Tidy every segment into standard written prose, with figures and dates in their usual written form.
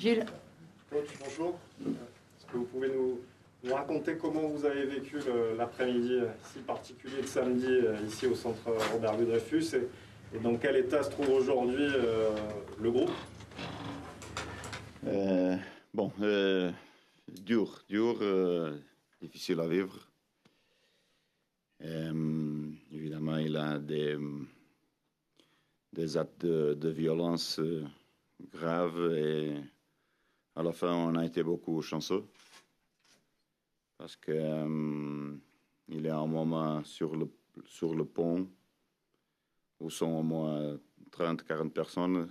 Gilles. Coach, bonjour. Est-ce que vous pouvez nous raconter comment vous avez vécu l'après-midi si particulier de samedi ici au centre Robert Louis Dreyfus et dans quel état se trouve aujourd'hui le groupe? Dur, difficile à vivre. Évidemment, il a des actes de violence graves et à la fin, on a été beaucoup chanceux parce que il y a un moment sur le pont où sont au moins 30-40 personnes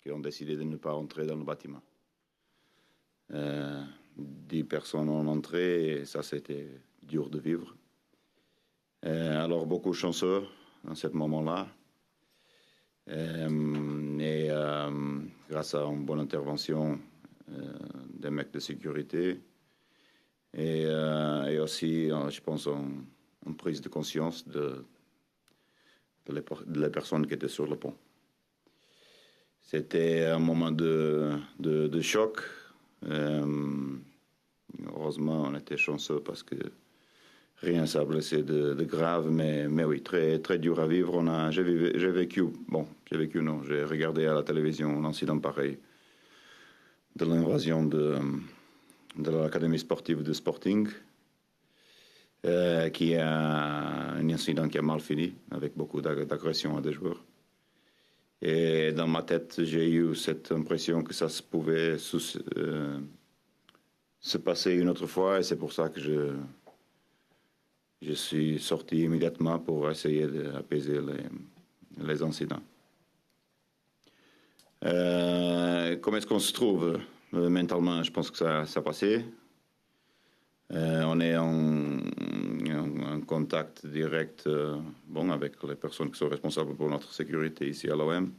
qui ont décidé de ne pas entrer dans le bâtiment. 10 personnes ont entré et ça, c'était dur de vivre. Alors, beaucoup chanceux dans ce moment-là. Grâce à une bonne intervention des mecs de sécurité et aussi, je pense, une prise de conscience de les personnes qui étaient sur le pont. C'était un moment de choc. Heureusement, on était chanceux parce que rien ne s'est blessé de grave, mais oui, très, très dur à vivre. J'ai vécu, j'ai regardé à la télévision un incident pareil de l'invasion de l'académie sportive de Sporting, qui est un incident qui a mal fini, avec beaucoup d'agressions à des joueurs. Et dans ma tête, j'ai eu cette impression que ça pouvait se passer une autre fois, et c'est pour ça que je suis sorti immédiatement pour essayer d'apaiser les incidents. Comment est-ce qu'on se trouve mentalement? Je pense que ça a passé. On est en contact direct avec les personnes qui sont responsables pour notre sécurité ici à l'OM.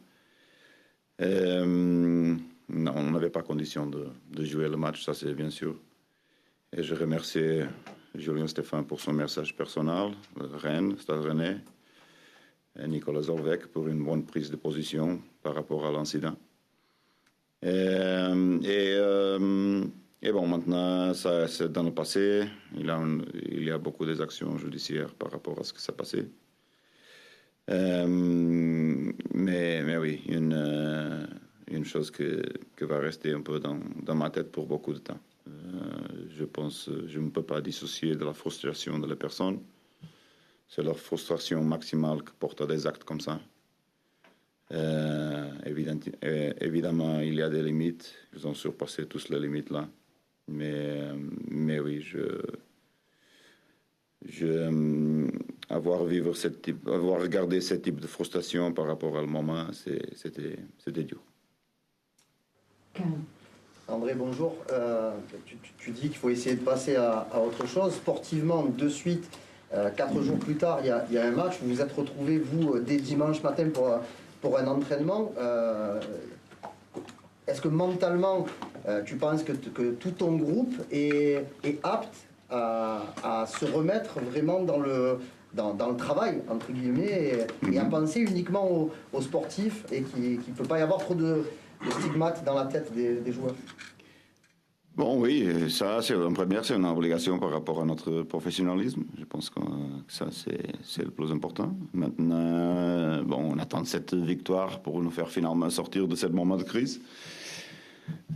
Non, on n'avait pas condition de jouer le match, ça c'est bien sûr. Et je remercie Julien Stéphane pour son message personnel, Rennes, Stade Rennais, et Nicolas Zorvec pour une bonne prise de position par rapport à l'incident. Et bon, maintenant, ça c'est dans le passé. Il y a beaucoup d'actions judiciaires par rapport à ce qui s'est passé. Mais oui, une chose que va rester un peu dans ma tête pour beaucoup de temps. Je pense, je ne peux pas dissocier de la frustration de la personne. C'est leur frustration maximale qui porte à des actes comme ça. Évidemment, il y a des limites. Ils ont surpassé tous les limites là. Mais oui, avoir regardé ce type de frustration par rapport à le moment, c'était dur. André, bonjour. Tu dis qu'il faut essayer de passer à autre chose. Sportivement, de suite, 4 jours plus tard, il y a un match. Vous vous êtes retrouvés, vous, dès dimanche matin pour un entraînement. Est-ce que mentalement, tu penses que tout ton groupe est apte à se remettre vraiment dans le travail, entre guillemets, et à penser uniquement aux sportifs et qu'il ne peut pas y avoir trop de stigmates dans la tête des joueurs? Bon, oui, ça, c'est une obligation par rapport à notre professionnalisme. Je pense que ça, c'est le plus important. Maintenant, on attend cette victoire pour nous faire finalement sortir de ce moment de crise.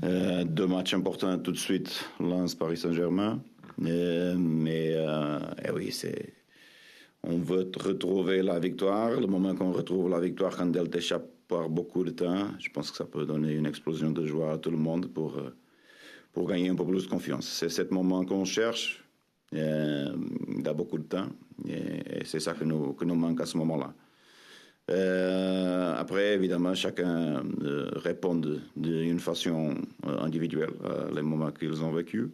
2 matchs importants tout de suite, Lens, Paris Saint-Germain. Mais oui, on veut retrouver la victoire. Le moment qu'on retrouve la victoire, quand elle t'échappe par beaucoup de temps, je pense que ça peut donner une explosion de joie à tout le monde pour gagner un peu plus de confiance. C'est ce moment qu'on cherche, il y a beaucoup de temps, et c'est ça que nous manque à ce moment-là. Après, évidemment, chacun répond d'une façon individuelle à les moments qu'ils ont vécu.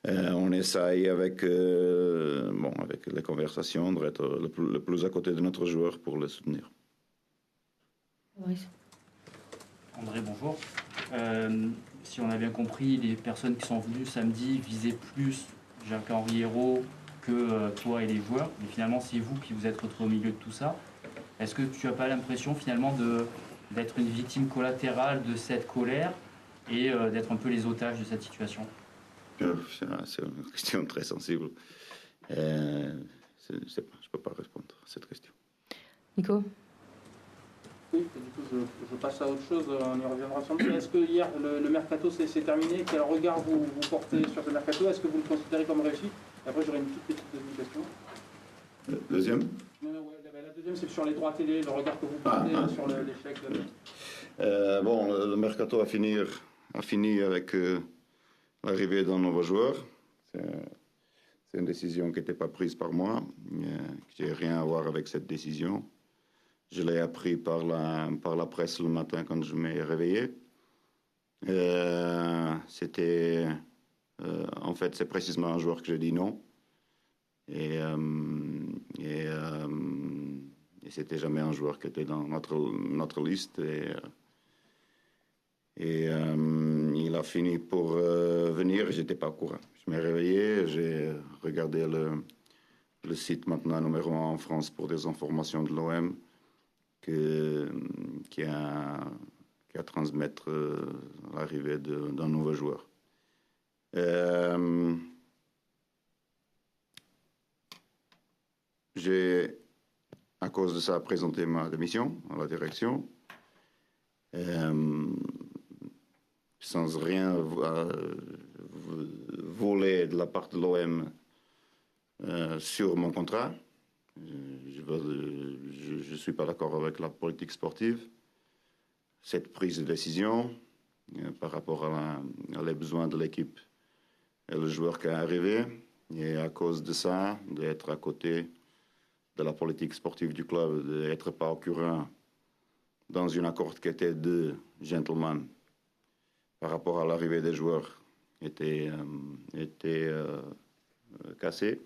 On essaye avec les conversations d'être le plus à côté de notre joueur pour le soutenir. Oui. André, bonjour. Si on a bien compris, les personnes qui sont venues samedi visaient plus Jacques-Henri Hérault que toi et les joueurs. Mais finalement, c'est vous qui vous êtes retrouvés au milieu de tout ça. Est-ce que tu n'as pas l'impression finalement d'être une victime collatérale de cette colère et d'être un peu les otages de cette situation? C'est une question très sensible. Je ne peux pas répondre à cette question. Nico? Oui, et du coup, je passe à autre chose, on y reviendra sans doute. Est-ce que hier, le mercato c'est terminé? Quel regard vous portez sur ce mercato? Est-ce que vous le considérez comme réussi? Et après, j'aurais une toute petite deuxième question. Deuxième? La deuxième, c'est sur les droits télé, le regard que vous portez sur l'échec de... Bon, le mercato a fini avec l'arrivée d'un nouveau joueur. C'est une décision qui n'était pas prise par moi, qui n'a rien à voir avec cette décision. Je l'ai appris par la presse le matin quand je m'ai réveillé. En fait, c'est précisément un joueur que j'ai dit non. Et c'était jamais un joueur qui était dans notre liste. Et il a fini pour venir et j'étais pas au courant. Je m'ai réveillé, j'ai regardé le site maintenant numéro 1 en France pour des informations de l'OM qui a transmettre l'arrivée d'un nouveau joueur. J'ai, à cause de ça, présenté ma démission à la direction. Sans rien voler de la part de l'OM sur mon contrat. Je ne suis pas d'accord avec la politique sportive. Cette prise de décision par rapport à les besoins de l'équipe et le joueur qui est arrivé. Et à cause de ça, d'être à côté de la politique sportive du club, d'être pas au courant dans un accord qui était de gentlemen par rapport à l'arrivée des joueurs était cassé.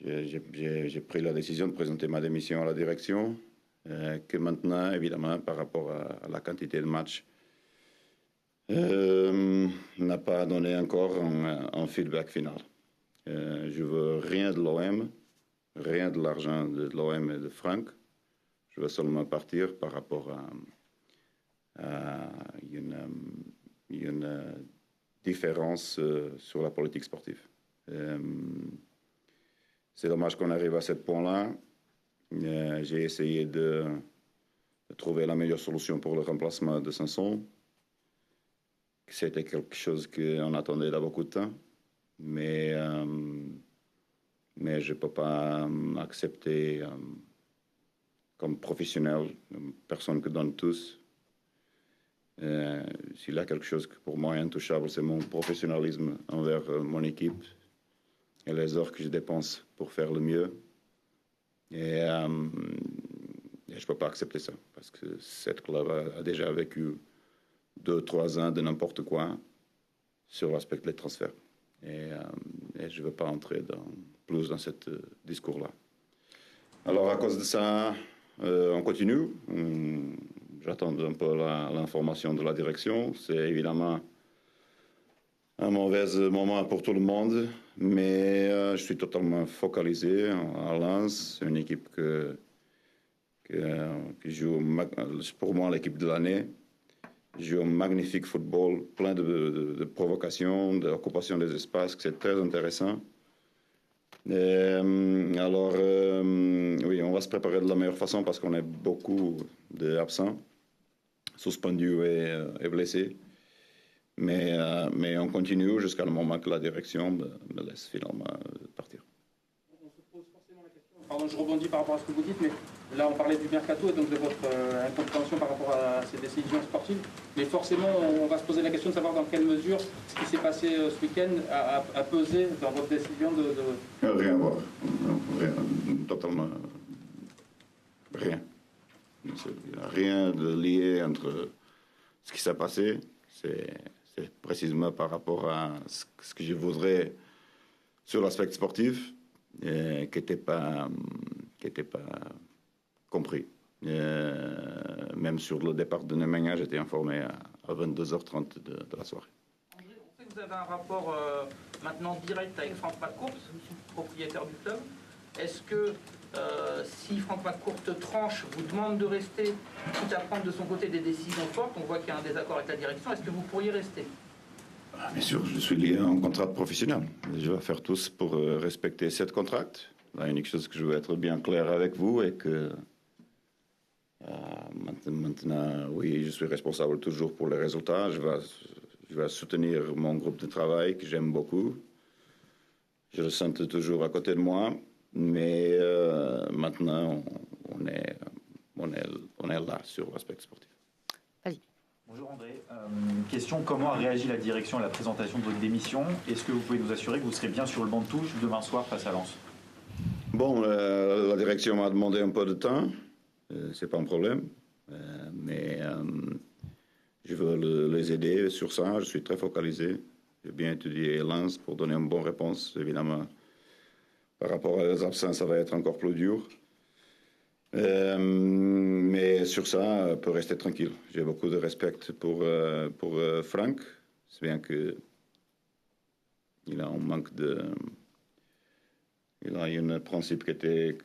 J'ai pris la décision de présenter ma démission à la direction, que maintenant, évidemment, par rapport à la quantité de matchs, n'a pas donné encore un feedback final. Je veux rien de l'OM, rien de l'argent de l'OM et de Franck. Je veux seulement partir par rapport à une différence sur la politique sportive. C'est dommage qu'on arrive à ce point-là. J'ai essayé de trouver la meilleure solution pour le remplacement de Sanson. C'était quelque chose qu'on attendait dans beaucoup de temps. Mais je ne peux pas accepter comme professionnel, une personne que donne tous. S'il y a quelque chose que pour moi est intouchable, c'est mon professionnalisme envers mon équipe et les heures que je dépense pour faire le mieux. Et je ne peux pas accepter ça, parce que cette club a déjà vécu 2-3 ans de n'importe quoi sur l'aspect des transferts. Et je ne veux pas entrer plus dans ce discours-là. Alors, à cause de ça, on continue. J'attends un peu l'information de la direction. C'est évidemment un mauvais moment pour tout le monde, mais je suis totalement focalisé à Lens. C'est une équipe qui joue, pour moi, l'équipe de l'année. Joue un magnifique football, plein de provocations, d'occupation des espaces, c'est très intéressant. Alors, oui, on va se préparer de la meilleure façon parce qu'on a beaucoup d'absents, suspendus et blessés. Mais on continue jusqu'à le moment que la direction me laisse finalement partir. On se pose forcément la question. Pardon, je rebondis par rapport à ce que vous dites, mais là on parlait du mercato et donc de votre incompréhension par rapport à ces décisions sportives. Mais forcément, on va se poser la question de savoir dans quelle mesure ce qui s'est passé ce week-end a pesé dans votre décision de... Rien à voir. Rien, totalement rien. Il n'y a rien de lié entre ce qui s'est passé. C'est précisément par rapport à ce que je voudrais sur l'aspect sportif qui n'était pas compris. Même sur le départ de Nemanja, j'étais informé à 22h30 de la soirée. André, on sait que vous avez un rapport maintenant direct avec Franck McCourt, propriétaire du club. Est-ce que Si Franck McCourt tranche, vous demande de rester, quitte à prendre de son côté des décisions fortes, on voit qu'il y a un désaccord avec la direction, est-ce que vous pourriez rester? Bien sûr, je suis lié à un contrat professionnel. Je vais faire tout pour respecter cette contrat. La unique chose que je veux être bien clair avec vous est que maintenant, oui, je suis responsable toujours pour les résultats. Je vais soutenir mon groupe de travail que j'aime beaucoup. Je le sens toujours à côté de moi, mais maintenant, on est là sur l'aspect sportif. Bonjour André. Question, comment a réagi la direction à la présentation de votre démission? Est-ce que vous pouvez nous assurer que vous serez bien sur le banc de touche demain soir face à Lens? Bon, la direction m'a demandé un peu de temps. C'est pas un problème. Mais je veux les aider sur ça. Je suis très focalisé. J'ai bien étudié Lens pour donner une bonne réponse. Évidemment, par rapport à les absents, ça va être encore plus dur. Mais sur ça, on peut rester tranquille. J'ai beaucoup de respect pour Franck. C'est bien que il a un manque de... Il a un principe qui était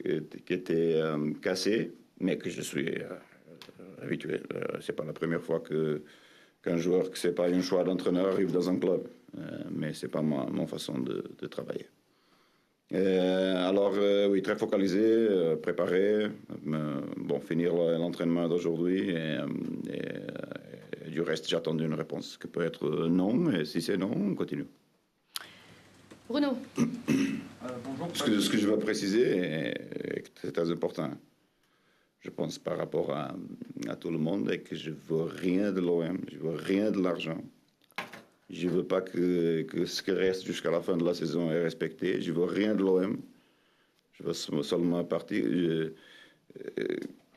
cassé, mais que je suis habitué. C'est pas la première fois qu'un joueur que c'est pas un choix d'entraîneur arrive dans un club. Mais c'est pas mon façon de travailler. Alors, oui, très focalisé, préparé. Finir l'entraînement d'aujourd'hui et du reste, j'attends une réponse qui peut être non. Et si c'est non, on continue. Bruno. Bonjour. Ce que je veux préciser est très important. Je pense par rapport à tout le monde et que je veux rien de l'OM, je veux rien de l'argent. Je veux pas que ce qui reste jusqu'à la fin de la saison est respecté. Je veux rien de l'OM. Je veux seulement partir.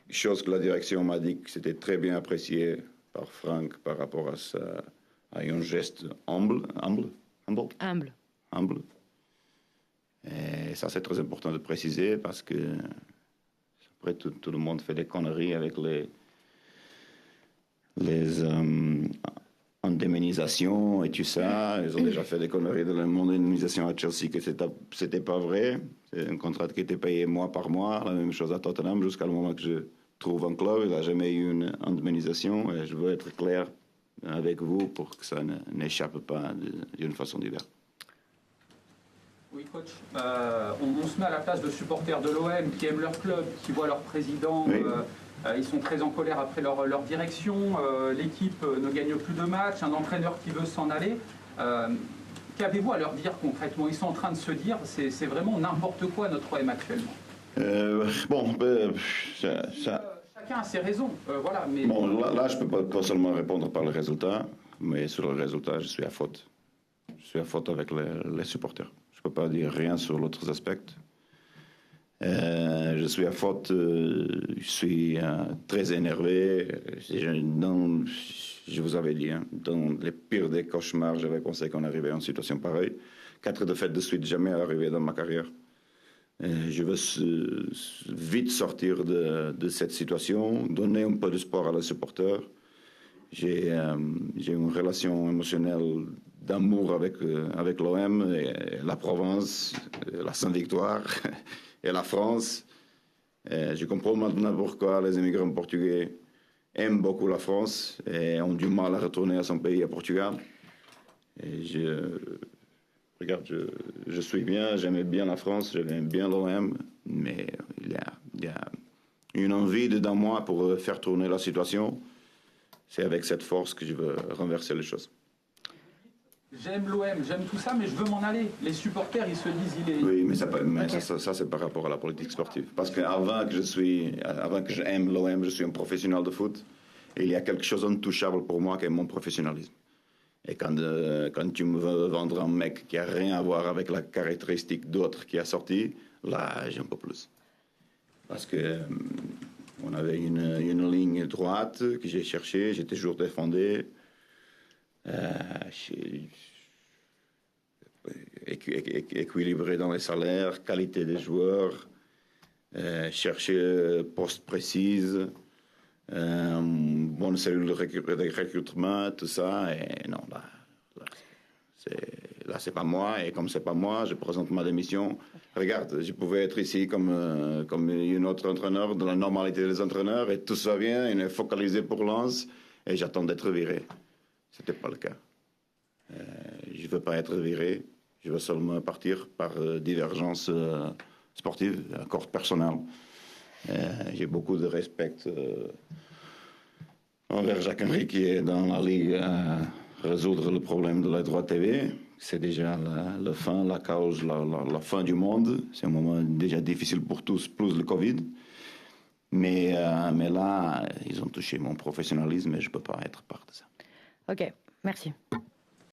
Chose que la direction m'a dit que c'était très bien apprécié par Franck par rapport à ça, à un geste humble. Et ça, c'est très important de préciser parce que après, tout le monde fait des conneries avec les indemnisations et tout ça. Ils ont déjà fait des conneries de la indemnisation à Chelsea que c'était pas vrai. C'est un contrat qui était payé mois par mois. La même chose à Tottenham jusqu'à le moment que je trouve un club. Il n'a jamais eu une indemnisation. Et je veux être clair avec vous pour que ça n'échappe pas d'une façon diverse. Oui, coach. On se met à la place de supporters de l'OM qui aiment leur club, qui voient leur président. Oui. Ils sont très en colère après leur direction. L'équipe ne gagne plus de matchs. Un entraîneur qui veut s'en aller. Qu'avez-vous à leur dire concrètement? Ils sont en train de se dire c'est vraiment n'importe quoi notre OM actuellement. Chacun a ses raisons. Voilà, mais... Bon, là, je ne peux pas seulement répondre par le résultat, mais sur le résultat, je suis à faute. Je suis à faute avec les supporters. Je ne peux pas dire rien sur l'autre aspect. Je suis à faute, je suis très énervé. Je vous avais dit, dans les pires des cauchemars, j'avais pensé qu'on arrivait à une situation pareille. 4 défaites de suite, jamais arrivé dans ma carrière. Je veux vite sortir de cette situation, donner un peu de sport à les supporters. J'ai une relation émotionnelle d'amour avec l'OM, et la Provence, la Sainte-Victoire et la France. Je comprends maintenant pourquoi les immigrants portugais aiment beaucoup la France et ont du mal à retourner à son pays, à Portugal. Et je suis bien, j'aimais bien la France, j'aime bien l'OM, mais il y a une envie dedans moi pour faire tourner la situation. C'est avec cette force que je veux renverser les choses. J'aime l'OM, j'aime tout ça, mais je veux m'en aller. Les supporters, ils se disent... Oui, mais ça c'est par rapport à la politique sportive. Parce qu'avant que j'aime l'OM, je suis un professionnel de foot. Et il y a quelque chose d'intouchable pour moi qui est mon professionnalisme. Et quand tu me veux vendre un mec qui n'a rien à voir avec la caractéristique d'autre qui a sorti, là, j'ai un peu plus. Parce que on avait une ligne droite que j'ai cherchée, j'ai toujours défendu. Équilibré dans les salaires, qualité des joueurs, chercher poste précise, bonne cellule de recrutement, tout ça. Et non, là, c'est pas moi, et comme c'est pas moi, je présente ma démission. Regarde, je pouvais être ici comme un autre entraîneur, dans la normalité des entraîneurs, et tout ça vient, il est focalisé pour Lens, et j'attends d'être viré. C'était pas le cas. Je veux pas être viré, je veux seulement partir par divergence sportive, accord personnel. J'ai beaucoup de respect envers Jacques-Henri qui est dans la Ligue à résoudre le problème de la droite TV. C'est déjà la fin, la cause, la fin du monde. C'est un moment déjà difficile pour tous, plus le Covid. Mais là, ils ont touché mon professionnalisme et je ne peux pas être part de ça. Ok, merci.